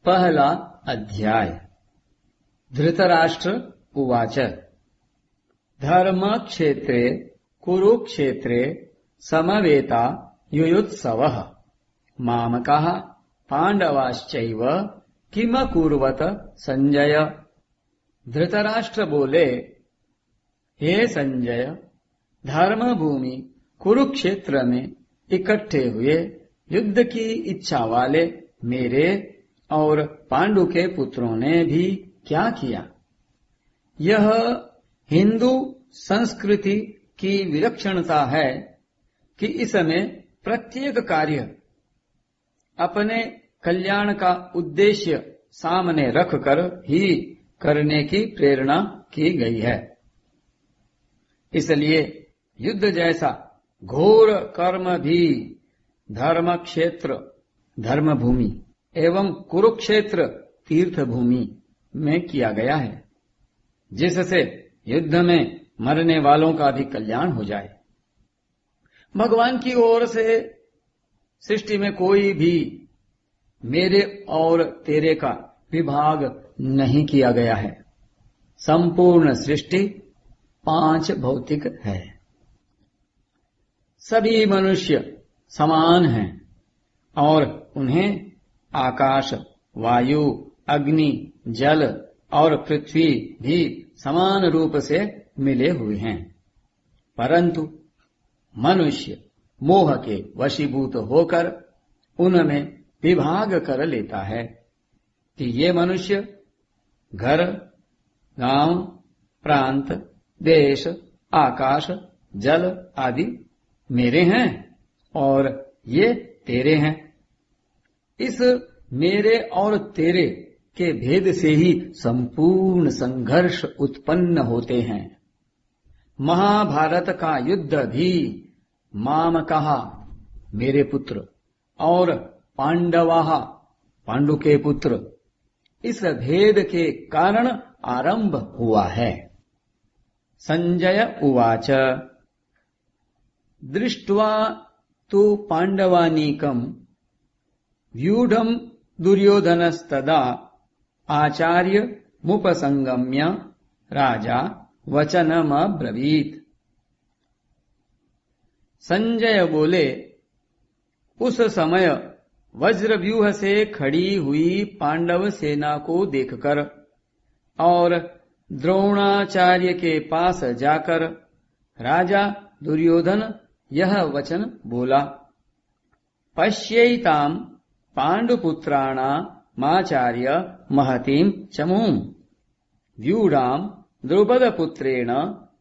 पहला अध्याय। धृतराष्ट्र उवाच धर्मक्षेत्रे कुरुक्षेत्रे समवेता युयुत्सवः मामकाः पांडवाश्चैव किमकुर्वत संजय। धृतराष्ट्र बोले, हे संजय, धर्म भूमि कुरुक्षेत्र में इकट्ठे हुए युद्ध की इच्छा वाले मेरे और पांडु के पुत्रों ने भी क्या किया। यह हिंदू संस्कृति की विलक्षणता है कि इसमें प्रत्येक कार्य अपने कल्याण का उद्देश्य सामने रखकर ही करने की प्रेरणा की गई है। इसलिए युद्ध जैसा घोर कर्म भी धर्म क्षेत्र धर्म भूमि एवं कुरुक्षेत्र तीर्थ भूमि में किया गया है, जिससे युद्ध में मरने वालों का भी कल्याण हो जाए। भगवान की ओर से सृष्टि में कोई भी मेरे और तेरे का विभाग नहीं किया गया है। संपूर्ण सृष्टि 5 भौतिक है। सभी मनुष्य समान हैं और उन्हें आकाश, वायु, अग्नि, जल और पृथ्वी भी समान रूप से मिले हुए हैं, परंतु मनुष्य मोह के वशीभूत होकर उनमें विभाग कर लेता है कि ये मनुष्य घर, गांव, प्रांत, देश, आकाश, जल आदि मेरे हैं और ये तेरे हैं। इस मेरे और तेरे के भेद से ही संपूर्ण संघर्ष उत्पन्न होते हैं। महाभारत का युद्ध भी माम कहा मेरे पुत्र और पांडवाः पांडु के पुत्र इस भेद के कारण आरंभ हुआ है। संजय उवाच दृष्ट्वा तु पांडवानीकम् व्यूढम् दुर्योधनस्तदा आचार्य मुपसंगम्य राजा वचनमब्रवीत्। संजय बोले, उस समय वज्रव्यूह से खड़ी हुई पांडव सेना को देखकर और द्रोणाचार्य के पास जाकर राजा दुर्योधन यह वचन बोला, पश्यैताम् पांडुपुत्राणामाचार्य महतीं चमूं व्यूढाम् द्रुपदपुत्रेण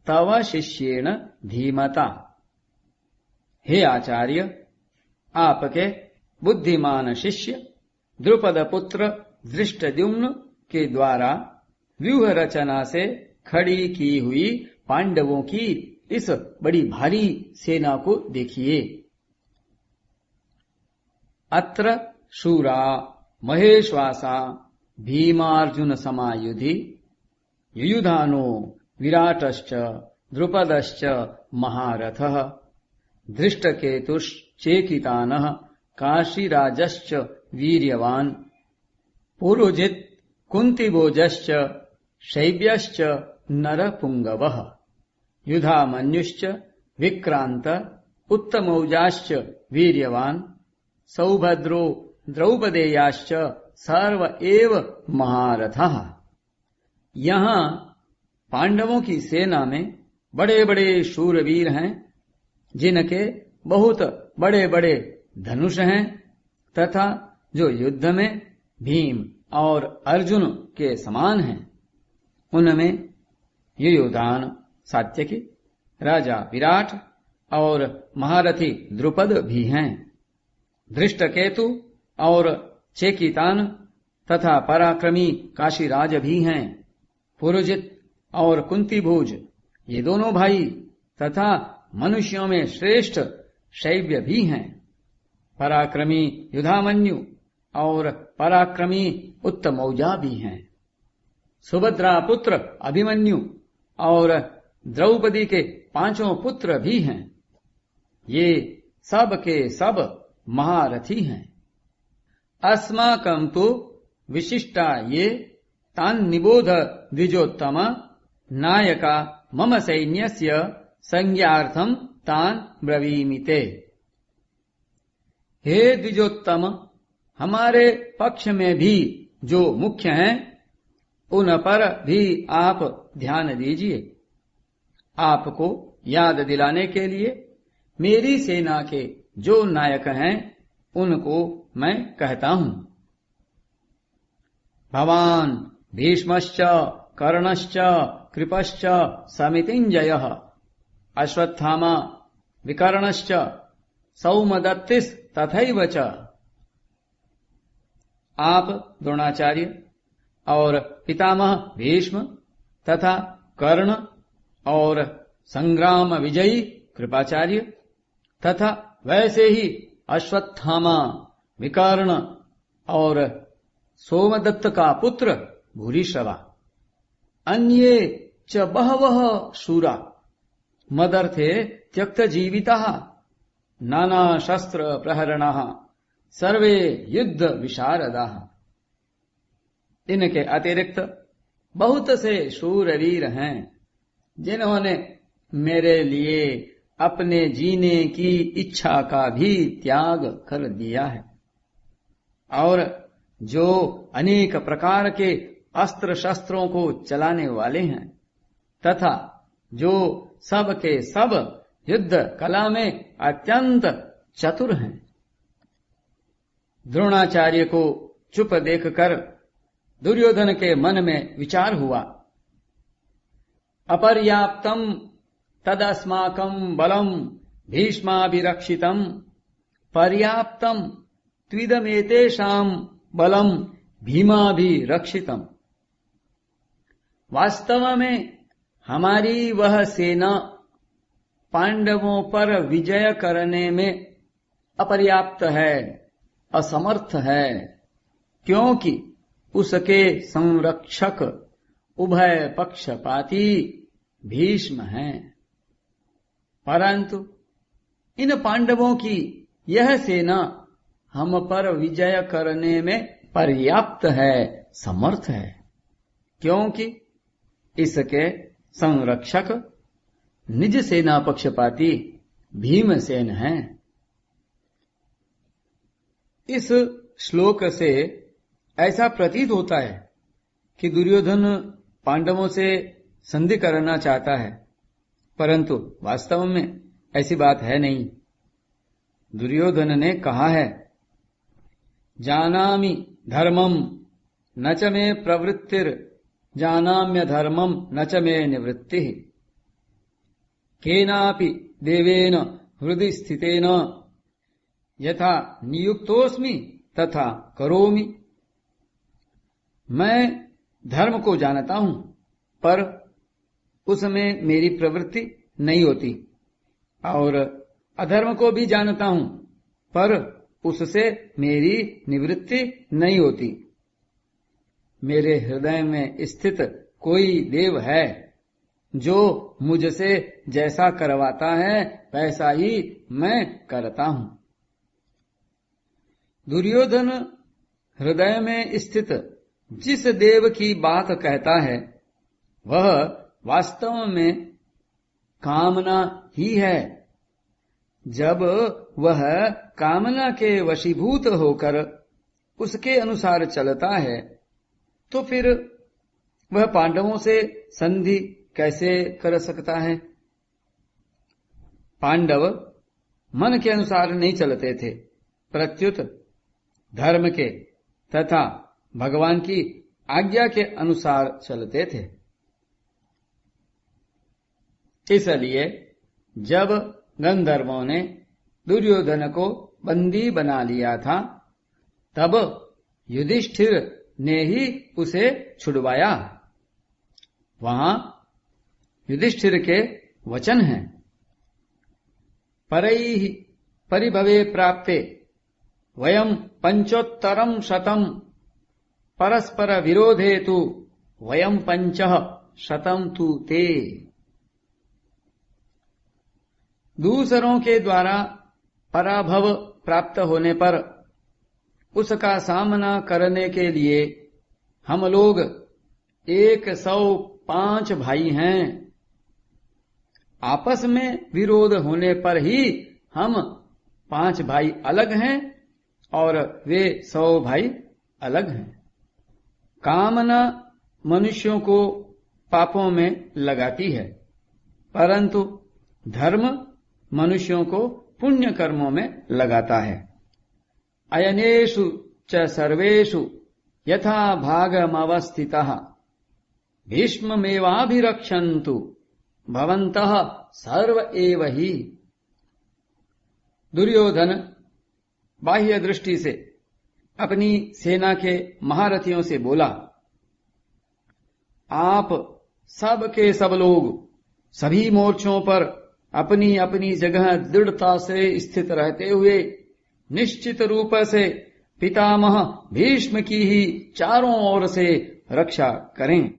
तव शिष्येण धीमता। हे आचार्य, आपके बुद्धिमान शिष्य द्रुपद पुत्र धृष्टद्युम्न के द्वारा व्यूह रचना से खड़ी की हुई पांडवों की इस बड़ी भारी सेना को देखिए। अत्र शूरा महेश्वासा भीमार्जुन समायुधि युयुधानो विराटश्च द्रुपदश्च महारथः धृष्टकेतुश्चेकितानः काशीराजश्च वीर्यवान् पुरुजित् कुन्तिभोजश्च शैब्यश्च नरपुंगवः युधामन्युश्च विक्रांत उत्तमौजाश्च वीर्यवान् सौभद्रो द्रौपदेयाश्च सर्व एव महारथः। यहाँ पांडवों की सेना में बड़े बड़े शूरवीर हैं, जिनके बहुत बड़े बड़े धनुष हैं तथा जो युद्ध में भीम और अर्जुन के समान हैं। उनमें युयुधान सात्यकी, राजा विराट और महारथी द्रुपद भी हैं। धृष्टकेतु और चेकितान तथा पराक्रमी काशीराज भी हैं। पुरुजित और कुंतीभोज ये दोनों भाई तथा मनुष्यों में श्रेष्ठ शैब्य भी हैं। पराक्रमी युधामन्यु और पराक्रमी उत्तमौजा भी हैं। सुभद्रा पुत्र अभिमन्यु और द्रौपदी के 5 पुत्र भी हैं। ये सब के सब महारथी हैं। अस्माकं तु विशिष्टा ये तान् निबोध द्विजोत्तम नायका मम सैन्यस्य संज्ञार्थम तान् ब्रवीमिते। हे द्विजोत्तम, हमारे पक्ष में भी जो मुख्य हैं उन पर भी आप ध्यान दीजिए। आपको याद दिलाने के लिए मेरी सेना के जो नायक हैं उनको मैं कहता हूं। भवान भीष्मश्च कर्णश्च कृपश्च समितिञ्जयः अश्वत्थामा विकर्णश्च सौमदत्तिस् तथैव च। आप द्रोणाचार्य और पितामह भीष्म तथा कर्ण और संग्राम विजयी कृपाचार्य तथा वैसे ही अश्वत्थामा विकर्ण और सोमदत्त का पुत्र भूरिश्रवा अन्ये च बहवः शूरा मदर्थे त्यक्त जीविताः नाना शस्त्र प्रहरणाः सर्वे युद्ध विशारदाः। इनके अतिरिक्त बहुत से शूरवीर हैं जिन्होंने मेरे लिए अपने जीने की इच्छा का भी त्याग कर दिया है और जो अनेक प्रकार के अस्त्र शस्त्रों को चलाने वाले हैं तथा जो सब के सब युद्ध कला में अत्यंत चतुर हैं। द्रोणाचार्य को चुप देखकर दुर्योधन के मन में विचार हुआ, अपर्याप्तम तदस्माकं बलम भीष्माभिरक्षितम पर्याप्तम त्विदमेतेषां बलम भीमाभिरक्षितम। वास्तव में हमारी वह सेना पांडवों पर विजय करने में अपर्याप्त है, असमर्थ है, क्योंकि उसके संरक्षक उभय पक्षपाती भीष्म हैं। परंतु इन पांडवों की यह सेना हम पर विजय करने में पर्याप्त है, समर्थ है, क्योंकि इसके संरक्षक निज सेना पक्षपाती भीमसेन हैं। इस श्लोक से ऐसा प्रतीत होता है कि दुर्योधन पांडवों से संधि करना चाहता है, परंतु वास्तव में ऐसी बात है नहीं। दुर्योधन ने कहा है, जानामि धर्मम न च मे प्रवृत्तिर जानाम्य धर्मम न च मे निवृत्तिः केनापि देवेन हृदि स्थितेन यथा नियुक्तोस्मि तथा करोमि। मैं धर्म को जानता हूं पर उसमें मेरी प्रवृत्ति नहीं होती और अधर्म को भी जानता हूं पर उससे मेरी निवृत्ति नहीं होती। मेरे हृदय में स्थित कोई देव है जो मुझसे जैसा करवाता है वैसा ही मैं करता हूं। दुर्योधन हृदय में स्थित जिस देव की बात कहता है वह वास्तव में कामना ही है। जब वह कामना के वशीभूत होकर उसके अनुसार चलता है तो फिर वह पांडवों से संधि कैसे कर सकता है। पांडव मन के अनुसार नहीं चलते थे, प्रत्युत धर्म के तथा भगवान की आज्ञा के अनुसार चलते थे। इसलिए जब गंधर्वों ने दुर्योधन को बंदी बना लिया था तब युधिष्ठिर ने ही उसे छुड़वाया। वहां युधिष्ठिर के वचन हैं, परैः परिभवे प्राप्ते वयम पंचोत्तरम शतम परस्पर विरोधे तु वयम पंचः शतम तु ते। दूसरों के द्वारा पराभव प्राप्त होने पर उसका सामना करने के लिए हम लोग 105 भाई हैं। आपस में विरोध होने पर ही हम 5 भाई अलग हैं और वे 100 भाई अलग हैं। कामना मनुष्यों को पापों में लगाती है, परंतु धर्म मनुष्यों को पुण्य कर्मों में लगाता है। अयनेषु च सर्वेषु यथा भागमवस्थितः भीष्ममेवाभिरक्षन्तु भवन्तः सर्व एव ही। दुर्योधन बाह्य दृष्टि से अपनी सेना के महारथियों से बोला, आप सब के सब लोग सभी मोर्चों पर अपनी अपनी जगह दृढ़ता से स्थित रहते हुए निश्चित रूप से पितामह भीष्म की ही चारों ओर से रक्षा करें।